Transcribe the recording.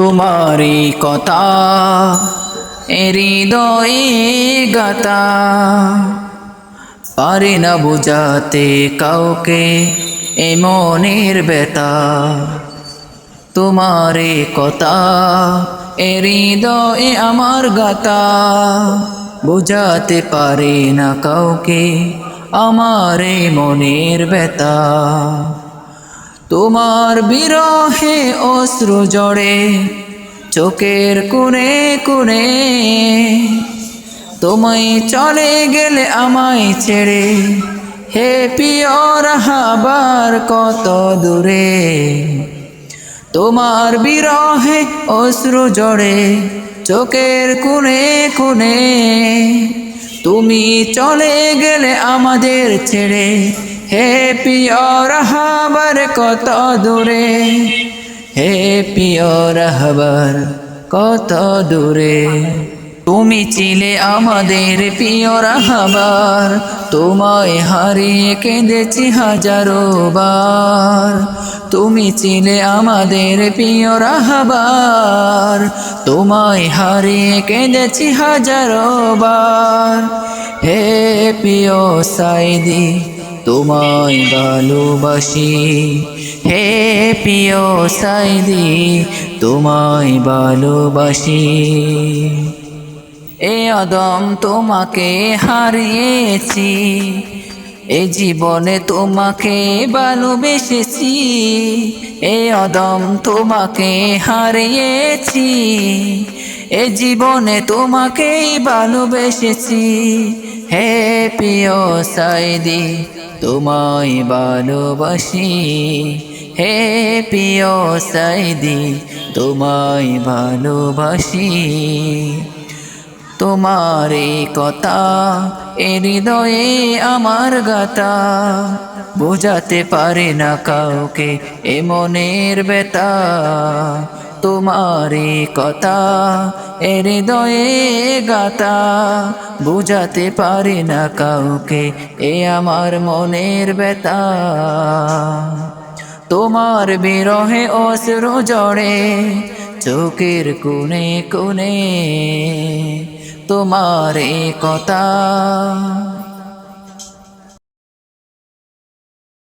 তোমারি কথা হৃদয়ে গাতা, পারি না বুঝাতে কাউকে এ মনের ব্যথা। তোমারি কথা হৃদয়ে আমার গাতা, বুঝাতে পারি না কাউকে আমার এই মনের ব্যথা। তোমার বিরহে অশ্রু জড়ে চোখের কোণে কোণে, তুমি চলে গেলে আমায় ছেড়ে, হে প্রিয় রাহাবার কত দূরে। তোমার বিরহে অশ্রু জড়ে চোখের কোণে কোণে, তুমি চলে গেলে আমাদের ছেড়ে, হে প্রিয় রাহাবার কত দূরে, হে প্রিয় রাহাবার কত দূরে। তুমি ছিলে আমাদের প্রিয় রাহাবার, তোমায় হারিয়ে কেঁদেছি হাজারো বার। তুমি ছিলে আমাদের প্রিয় রাহাবার, তোমায় হারিয়ে কেঁদেছি হাজারো বার। হে প্রিয় সাইদি তোমায় ভালোবাসি, হে প্রিয় সাইদি তোমায় ভালোবাসি। এ আদম তোমাকে হারিয়েছি, এ জীবনে তোমাকে ভালোবেসেছি। এ আদম তোমাকে হারিয়েছি, এ জীবনে তোমাকেই ভালোবেসেছি। হে প্রিয় সাইদি তোমায় ভালোবাসি, হে প্রিয় সাইদি তোমায় ভালোবাসি। তোমারি কথা হৃদয়ে আমার গাতা, বোঝাতে পারে না কাউকে এ মনের ব্যথা। তোমারি কথা হৃদয়ে গাতা, বোঝাতে পারে না কাউকে এ আমার মনের ব্যথা। তোমার বিরহে অশ্রু জড়ে চোখের কোণে কোণে, তোমার কথা